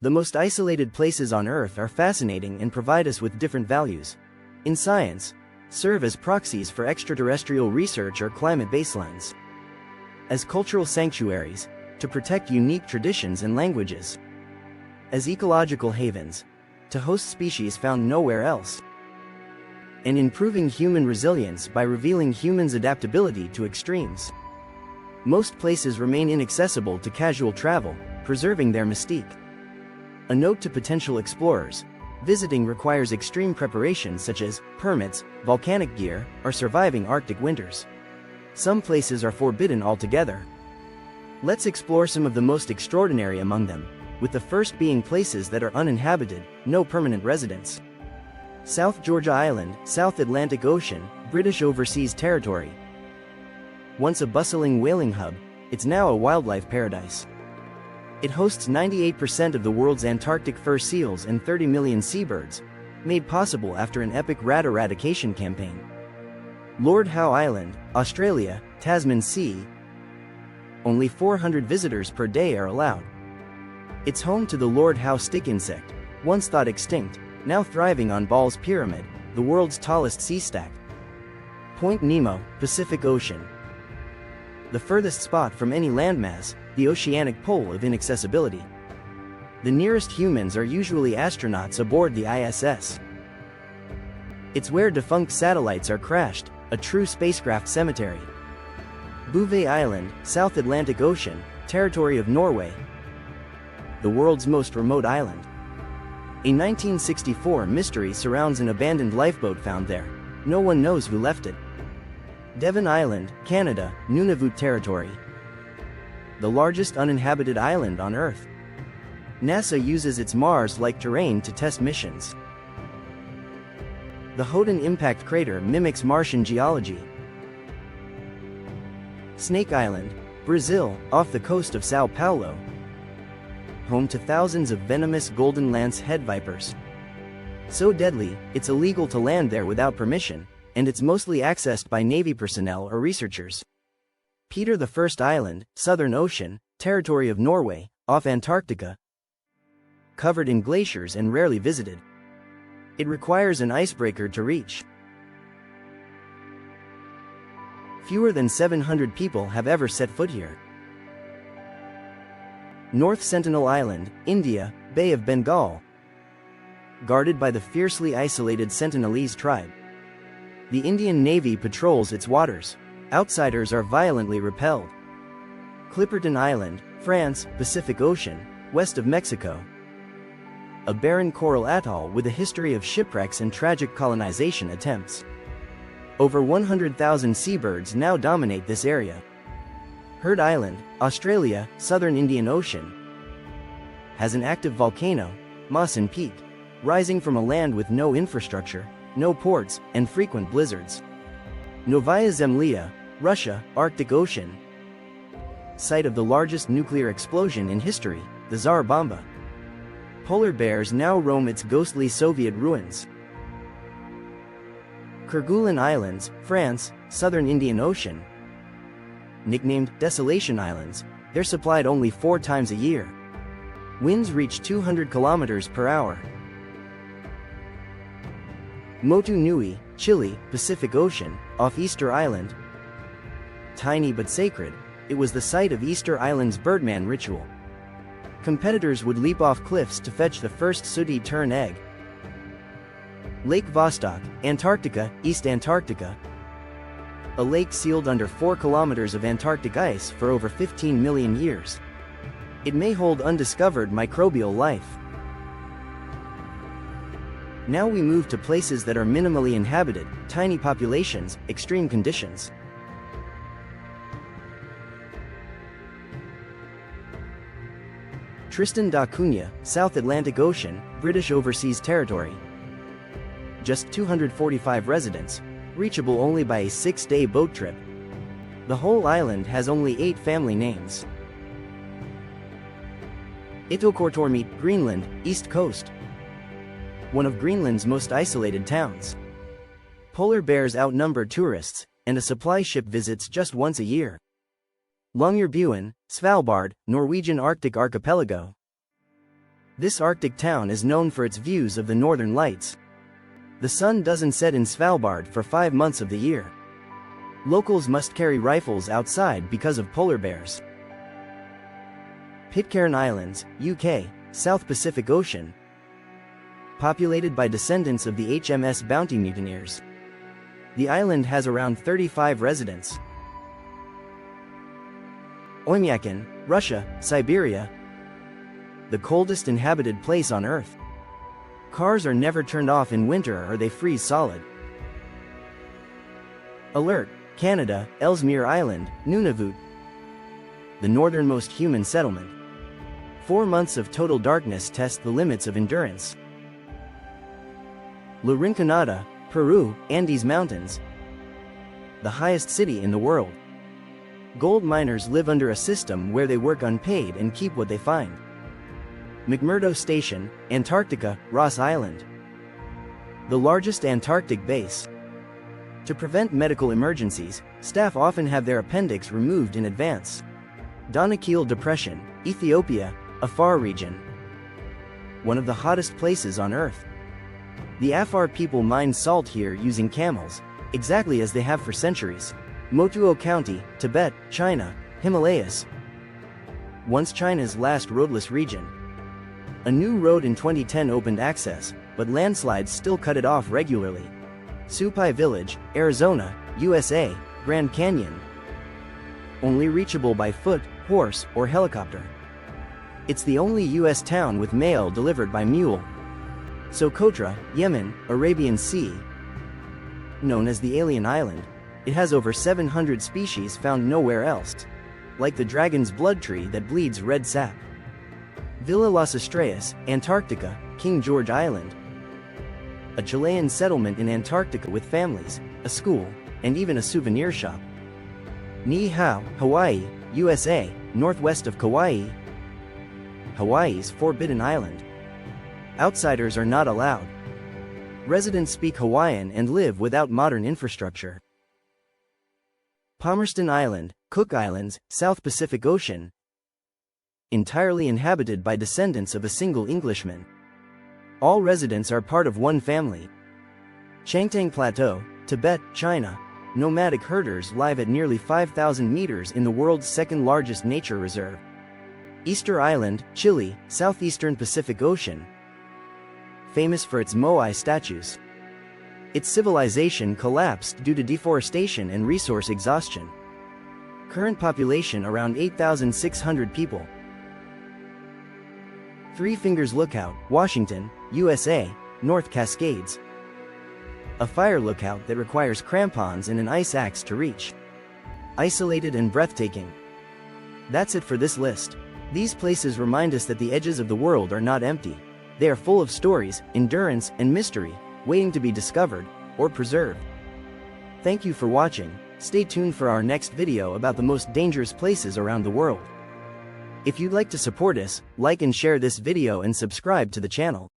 The most isolated places on Earth are fascinating and provide us with different values. In science, serve as proxies for extraterrestrial research or climate baselines. As cultural sanctuaries, to protect unique traditions and languages. As ecological havens, to host species found nowhere else. And improving human resilience by revealing humans' adaptability to extremes. Most places remain inaccessible to casual travel, preserving their mystique. A note to potential explorers: visiting requires extreme preparation such as permits, volcanic gear, or surviving Arctic winters. Some places are forbidden altogether. Let's explore some of the most extraordinary among them, with the first being places that are uninhabited, no permanent residents. South Georgia Island, South Atlantic Ocean, British Overseas Territory. Once a bustling whaling hub, it's now a wildlife paradise. It hosts 98% of the world's Antarctic fur seals and 30 million seabirds, made possible after an epic rat eradication campaign. Lord Howe Island, Australia, Tasman Sea. Only 400 visitors per day are allowed. It's home to the Lord Howe stick insect, once thought extinct, now thriving on Ball's Pyramid, the world's tallest sea stack. Point Nemo, Pacific Ocean. The furthest spot from any landmass, the oceanic pole of inaccessibility. The nearest humans are usually astronauts aboard the ISS. It's where defunct satellites are crashed, a true spacecraft cemetery. Bouvet Island, South Atlantic Ocean, territory of Norway. The world's most remote island. A 1964 mystery surrounds an abandoned lifeboat found there. No one knows who left it. Devon Island, Canada, Nunavut Territory. The largest uninhabited island on Earth. NASA uses its Mars-like terrain to test missions. The Houghton impact crater mimics Martian geology. Snake Island, Brazil, off the coast of Sao Paulo. Home to thousands of venomous golden lance head vipers. So deadly, it's illegal to land there without permission, and it's mostly accessed by Navy personnel or researchers. Peter I Island, Southern Ocean, territory of Norway, off Antarctica. Covered in glaciers and rarely visited. It requires an icebreaker to reach. Fewer than 700 people have ever set foot here. North Sentinel Island, India, Bay of Bengal. Guarded by the fiercely isolated Sentinelese tribe. The Indian Navy patrols its waters. Outsiders are violently repelled. Clipperton Island, France, Pacific Ocean, west of Mexico. A barren coral atoll with a history of shipwrecks and tragic colonization attempts. Over 100,000 seabirds now dominate this area. Heard Island, Australia, Southern Indian Ocean. Has an active volcano, Mawson Peak, rising from a land with no infrastructure, no ports, and frequent blizzards. Novaya Zemlya, Russia, Arctic Ocean. Site of the largest nuclear explosion in history, the Tsar Bomba. Polar bears now roam its ghostly Soviet ruins. Kerguelen Islands, France, Southern Indian Ocean. Nicknamed Desolation Islands, they're supplied only 4 times a year. Winds reach 200 kilometers per hour. Motu Nui, Chile, Pacific Ocean, off Easter Island. Tiny but sacred, it was the site of Easter Island's Birdman ritual. Competitors would leap off cliffs to fetch the first sooty tern egg. Lake Vostok, Antarctica, East Antarctica. A lake sealed under 4 kilometers of Antarctic ice for over 15 million years. It may hold undiscovered microbial life. Now we move to places that are minimally inhabited, tiny populations, extreme conditions. Tristan da Cunha, South Atlantic Ocean, British Overseas Territory. Just 245 residents, reachable only by a 6-day boat trip. The whole island has only 8 family names. Itokortormit, Greenland, East Coast. One of Greenland's most isolated towns. Polar bears outnumber tourists, and a supply ship visits just once a year. Longyearbyen, Svalbard, Norwegian Arctic archipelago. This Arctic town is known for its views of the northern lights. The sun doesn't set in Svalbard for 5 months of the year. Locals must carry rifles outside because of polar bears. Pitcairn Islands, UK, South Pacific Ocean. Populated by descendants of the HMS Bounty mutineers. The island has around 35 residents. Oymyakon, Russia, Siberia. The coldest inhabited place on Earth. Cars are never turned off in winter or they freeze solid. Alert, Canada, Ellesmere Island, Nunavut. The northernmost human settlement. 4 months of total darkness test the limits of endurance. La Rinconada, Peru, Andes Mountains. The highest city in the world. Gold miners live under a system where they work unpaid and keep what they find. McMurdo Station, Antarctica, Ross Island. The largest Antarctic base. To prevent medical emergencies, staff often have their appendix removed in advance. Danakil Depression, Ethiopia, a far region. One of the hottest places on Earth. The Afar people mine salt here using camels, exactly as they have for centuries. Motuo County, Tibet, China, Himalayas. Once China's last roadless region. A new road in 2010 opened access, but landslides still cut it off regularly. Supai Village, Arizona, USA, Grand Canyon. Only reachable by foot, horse, or helicopter. It's the only US town with mail delivered by mule. Socotra, Yemen, Arabian Sea. Known as the Alien Island, it has over 700 species found nowhere else. Like the dragon's blood tree that bleeds red sap. Villa Las Estrellas, Antarctica, King George Island. A Chilean settlement in Antarctica with families, a school, and even a souvenir shop. Ni Hao, Hawaii, USA, northwest of Kauai. Hawaii's Forbidden Island. Outsiders are not allowed. Residents speak Hawaiian and live without modern infrastructure. Palmerston Island, Cook Islands, South Pacific Ocean. Entirely inhabited by descendants of a single Englishman. All residents are part of one family. Changtang Plateau, Tibet, China. Nomadic herders live at nearly 5,000 meters in the world's second largest nature reserve. Easter Island, Chile, southeastern Pacific Ocean. Famous for its moai statues. Its civilization collapsed due to deforestation and resource exhaustion. Current population around 8,600 people. Three Fingers Lookout, Washington, USA, North Cascades. A fire lookout that requires crampons and an ice axe to reach. Isolated and breathtaking. That's it for this list. These places remind us that the edges of the world are not empty. They are full of stories, endurance, and mystery, waiting to be discovered, or preserved. Thank you for watching. Stay tuned for our next video about the most dangerous places around the world. If you'd like to support us, like and share this video and subscribe to the channel.